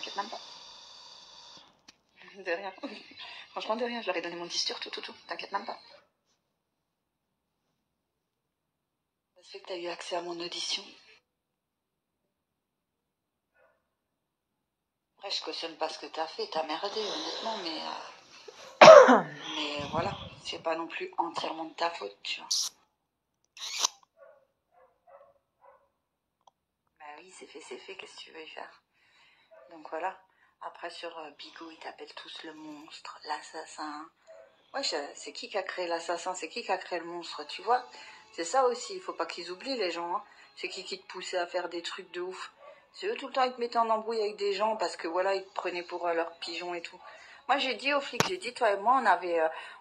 t'inquiète même pas. De rien. Franchement, de rien, je leur ai donné mon disque, tout. T'inquiète même pas. Ça se fait que t'as eu accès à mon audition. Après, je cautionne pas ce que t'as fait, t'as merdé, honnêtement, mais voilà, c'est pas non plus entièrement de ta faute, tu vois. Bah oui, c'est fait, qu'est-ce que tu veux y faire? Donc voilà. Après, sur Bigo, ils t'appellent tous le monstre, l'assassin. Ouais, c'est qui a créé l'assassin? C'est qui a créé le monstre, tu vois? C'est ça aussi, il faut pas qu'ils oublient, les gens, hein. C'est qui te poussait à faire des trucs de ouf? C'est eux, tout le temps, ils te mettaient en embrouille avec des gens parce que, voilà, ils te prenaient pour leurs pigeons et tout. Moi, j'ai dit aux flics, j'ai dit, toi et moi,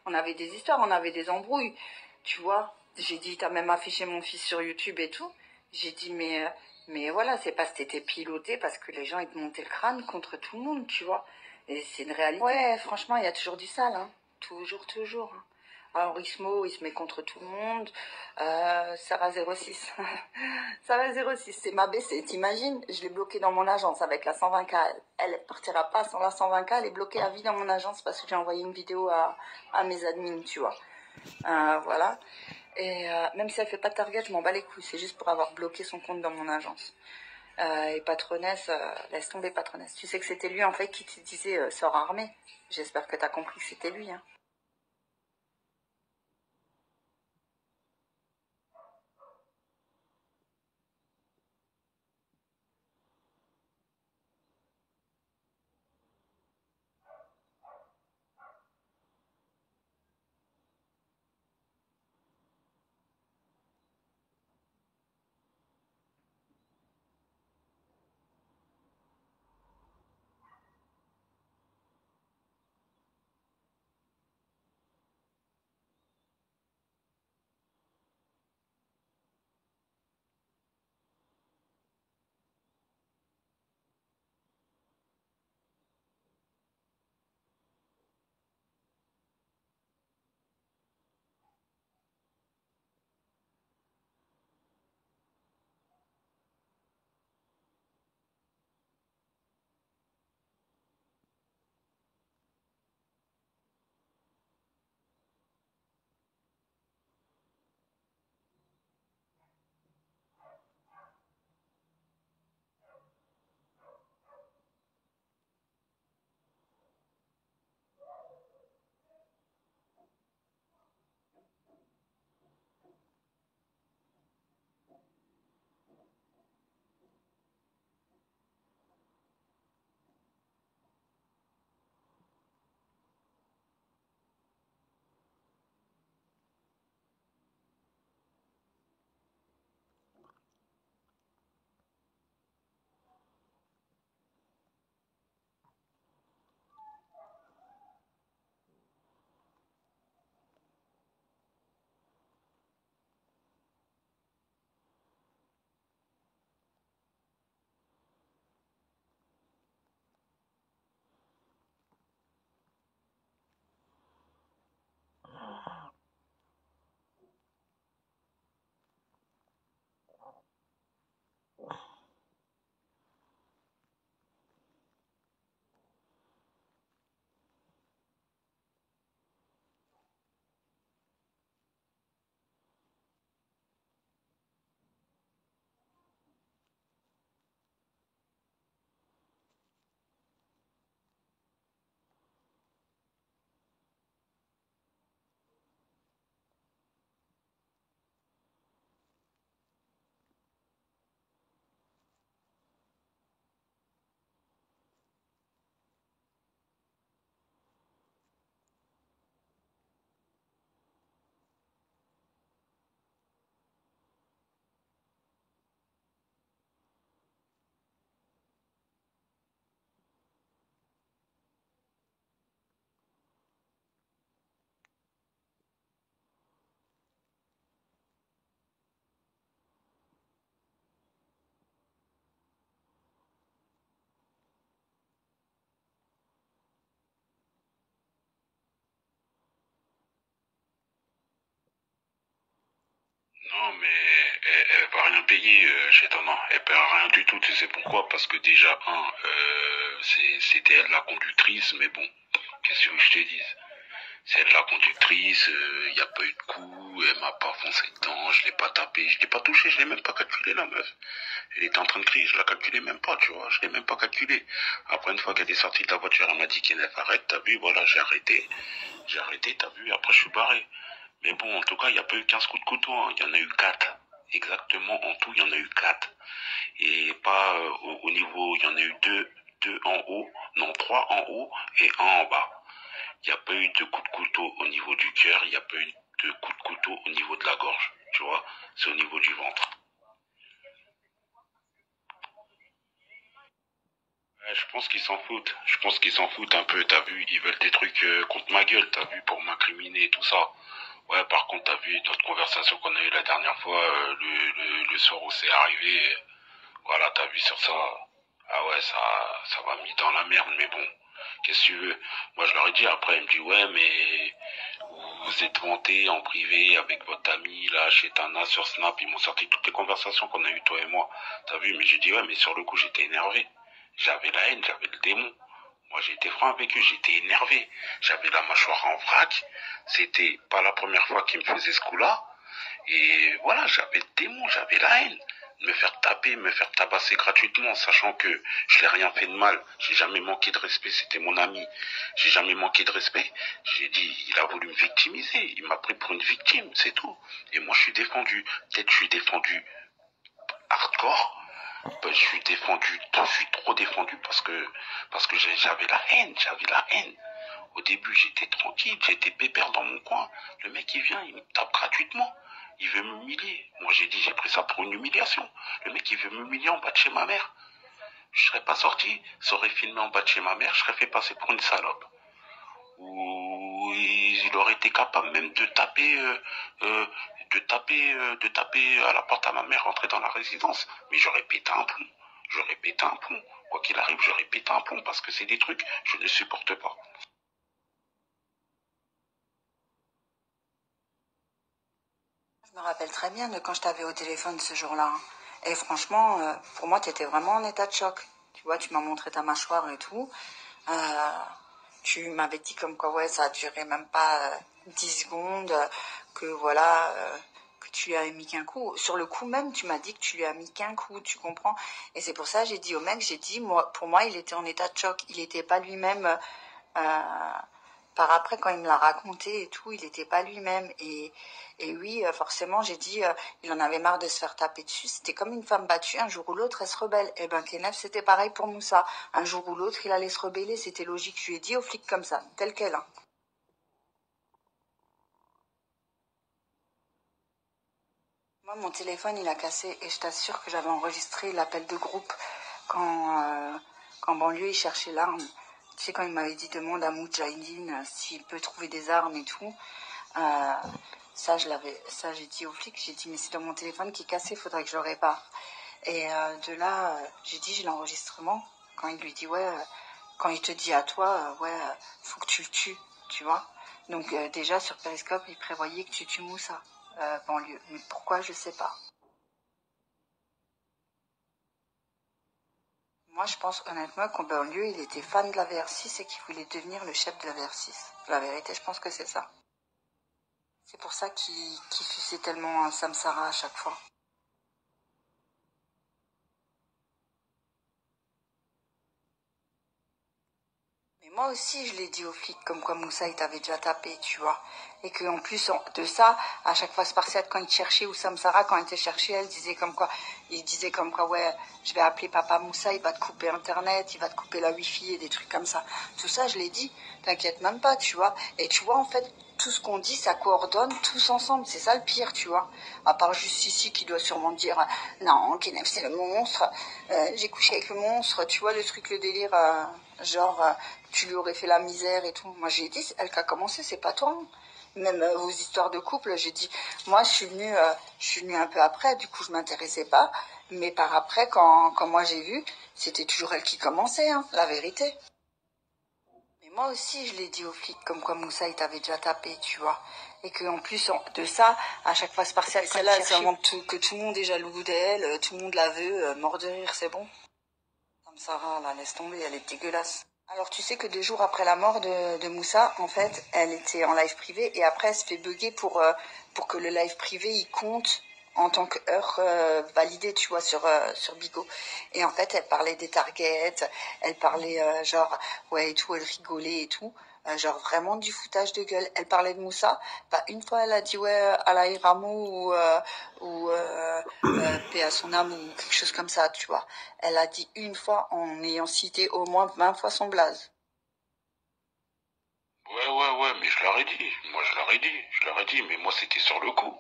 on avait des histoires, on avait des embrouilles, tu vois? J'ai dit, t'as même affiché mon fils sur YouTube et tout. J'ai dit, mais voilà, c'est parce que t'étais piloté, parce que les gens, ils te montaient le crâne contre tout le monde, tu vois? Et c'est une réalité. Ouais, franchement, il y a toujours du sale, hein. Toujours. Alors, Ismo, il se met contre tout le monde. Sarah 06. Sarah 06, c'est ma BC. T'imagines? Je l'ai bloquée dans mon agence avec la 120K. Elle partira pas sans la 120K. Elle est bloquée à vie dans mon agence parce que j'ai envoyé une vidéo à mes admins, tu vois. Voilà. Et même si elle fait pas de target, je m'en bats les couilles. C'est juste pour avoir bloqué son compte dans mon agence. Et Patronesse, laisse tomber Patronesse. Tu sais que c'était lui en fait qui te disait sors armé. J'espère que t'as compris que c'était lui, hein. Non, mais elle va rien payer chez Tana. Elle paiera rien du tout. Tu sais pourquoi? Parce que déjà, c'était elle la conductrice, mais bon, qu'est-ce que je te dise? C'est elle la conductrice, il n'y a pas eu de coup, elle m'a pas foncé dedans, je l'ai pas tapé, je l'ai pas touché, je l'ai même pas calculé la meuf. Elle était en train de crier, je la calculais même pas, tu vois, je l'ai même pas calculé. Après, une fois qu'elle est sortie de la voiture, elle m'a dit qu'elle arrête, t'as vu, voilà, j'ai arrêté, t'as vu, après je suis barré. Mais bon, en tout cas, il n'y a pas eu 15 coups de couteau, hein. Il y en a eu 4. Exactement, en tout, il y en a eu 4. Et pas au niveau, il y en a eu deux en haut, non, 3 en haut et un en bas. Il n'y a pas eu de coup de couteau au niveau du cœur, il n'y a pas eu de coup de couteau au niveau de la gorge, tu vois, c'est au niveau du ventre. Ouais, je pense qu'ils s'en foutent, je pense qu'ils s'en foutent un peu, t'as vu, ils veulent des trucs contre ma gueule, t'as vu, pour m'incriminer et tout ça. Ouais, par contre, t'as vu notre conversation qu'on a eue la dernière fois, le soir où c'est arrivé, voilà, t'as vu sur ça. Ah ouais, ça m'a mis dans la merde, mais bon, qu'est-ce que tu veux? Moi, je leur ai dit après, elle me dit, ouais, mais vous êtes vanté en privé avec votre ami, là, chez Tana, sur Snap, ils m'ont sorti toutes les conversations qu'on a eues, toi et moi. T'as vu? Mais j'ai dit, ouais, mais sur le coup, j'étais énervé. J'avais la haine, j'avais le démon. Moi, j'ai été franc avec eux, j'étais énervé. J'avais la mâchoire en vrac. C'était pas la première fois qu'ils me faisaient ce coup-là. Et voilà, j'avais le démon, j'avais la haine. Me faire taper, me faire tabasser gratuitement, sachant que je n'ai rien fait de mal. J'ai jamais manqué de respect, c'était mon ami. J'ai jamais manqué de respect. J'ai dit, il a voulu me victimiser. Il m'a pris pour une victime, c'est tout. Et moi, je suis défendu. Peut-être je suis défendu hardcore. Je suis trop défendu parce que j'avais la haine, j'avais la haine. Au début, j'étais tranquille, j'étais pépère dans mon coin. Le mec, il vient, il me tape gratuitement. Il veut m'humilier. Moi, j'ai dit, j'ai pris ça pour une humiliation. Le mec, il veut m'humilier en bas de chez ma mère. Je serais pas sorti, ça aurait filmé en bas de chez ma mère, je serais fait passer pour une salope. Ou il aurait été capable même euh, de taper à la porte à ma mère, rentrer dans la résidence. Mais j'aurais pété un plomb. J'aurais pété un plomb. Quoi qu'il arrive, j'aurais pété un plomb parce que c'est des trucs que je ne supporte pas. Je me rappelle très bien de quand je t'avais au téléphone ce jour-là, hein. Et franchement, pour moi, tu étais vraiment en état de choc. Tu vois, tu m'as montré ta mâchoire et tout. Euh, Tu m'avais dit comme quoi, ouais, ça a duré même pas 10 secondes, que voilà, que tu lui avais mis qu'un coup. Sur le coup même, tu m'as dit que tu lui as mis qu'un coup, tu comprends? Et c'est pour ça, j'ai dit au mec, j'ai dit, moi, pour moi, il était en état de choc. Il n'était pas lui-même. Par après, quand il me l'a raconté et tout, il n'était pas lui-même. Et oui, forcément, j'ai dit, il en avait marre de se faire taper dessus. C'était comme une femme battue, un jour ou l'autre, elle se rebelle. Et ben, Kenef, c'était pareil pour Moussa. Un jour ou l'autre, il allait se rebeller. C'était logique. Je lui ai dit aux flics comme ça, tel quel, hein. Moi, mon téléphone, il a cassé et je t'assure que j'avais enregistré l'appel de groupe quand Banlieue, il cherchait l'arme. Tu sais, quand il m'avait dit demande à Moudjahidine s'il peut trouver des armes et tout. Euh, ça j'ai dit au flic, j'ai dit mais c'est dans mon téléphone qui est cassé, faudrait que je le répare. Et de là, j'ai dit j'ai l'enregistrement. Quand il lui dit ouais, quand il te dit à toi, ouais, faut que tu le tues, tu vois. Donc déjà sur Periscope, il prévoyait que tu tues Moussa, Banlieue. Mais pourquoi, je sais pas. Moi, je pense honnêtement qu'en Banlieue, il était fan de la VR6 et qu'il voulait devenir le chef de la VR6. La vérité, je pense que c'est ça. C'est pour ça qu'il suçait tellement Samsara à chaque fois. Mais moi aussi, je l'ai dit aux flics, comme quoi Moussa, il t'avait déjà tapé, tu vois. Et qu'en plus de ça, à chaque fois Spartiate, quand il te cherchait, ou Samsara, quand il te cherchait, il disait comme quoi, ouais, je vais appeler papa Moussa, il va te couper Internet, il va te couper la Wi-Fi et des trucs comme ça. Tout ça, je l'ai dit, t'inquiète même pas, tu vois. Et tu vois, en fait, tout ce qu'on dit, ça coordonne tous ensemble. C'est ça le pire, tu vois. À part juste ici qui doit sûrement dire, non, Kenef, c'est le monstre, j'ai couché avec le monstre, tu vois, le truc, le délire, genre, tu lui aurais fait la misère et tout. Moi, j'ai dit, elle qui a commencé, c'est pas toi, hein. Même vos histoires de couple, j'ai dit, moi, je suis venue un peu après, du coup, je m'intéressais pas. Mais par après, quand moi j'ai vu, c'était toujours elle qui commençait, hein, la vérité. Mais moi aussi, je l'ai dit aux flics, comme quoi Moussa, il t'avait déjà tapé, tu vois. Et qu'en plus de ça, à chaque fois Spartiate, celle-là, c'est vraiment que tout le monde est jaloux d'elle, tout le monde la veut, mort de rire, c'est bon. Comme Sarah, là, laisse tomber, elle est dégueulasse. Alors tu sais que 2 jours après la mort de Moussa, en fait, elle était en live privé et après elle se fait bugger pour que le live privé il compte en tant que heure validée, tu vois, sur Bigo. Et en fait, elle parlait des targets, elle parlait genre ouais et tout, elle rigolait et tout. Genre vraiment du foutage de gueule. Elle parlait de Moussa. Bah, une fois, elle a dit ouais, Allah Ramoud ou paix à son âme ou quelque chose comme ça, tu vois. Elle a dit une fois en ayant cité au moins 20 fois son blaze. Ouais, mais je leur ai dit. Moi, je leur ai dit, mais moi, c'était sur le coup.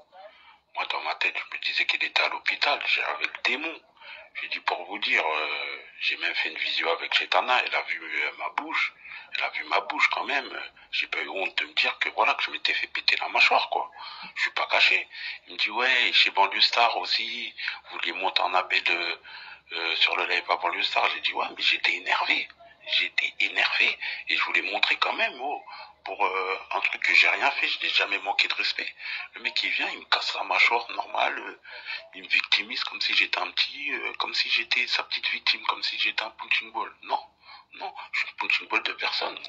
Moi, dans ma tête, je me disais qu'il était à l'hôpital. J'avais le démon. J'ai dit pour vous dire, j'ai même fait une visio avec Chetana. Elle a vu ma bouche. Elle a vu ma bouche quand même. J'ai pas eu honte de me dire que voilà, que je m'étais fait péter la mâchoire, quoi. Je suis pas caché. Il me dit, ouais, chez Banlieue Star aussi, vous vouliez monter en appel sur le live à Banlieue Star. J'ai dit, ouais, mais j'étais énervé. J'étais énervé. Et je voulais montrer quand même, oh, pour un truc que j'ai rien fait, je n'ai jamais manqué de respect. Le mec il vient, il me casse la mâchoire normale, il me victimise comme si j'étais un petit, comme si j'étais sa petite victime, comme si j'étais un punching ball. Non, non, je suis un punching ball de personne.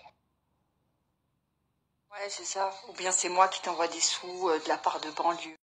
Ouais, c'est ça. Ou bien c'est moi qui t'envoie des sous de la part de Banlieue.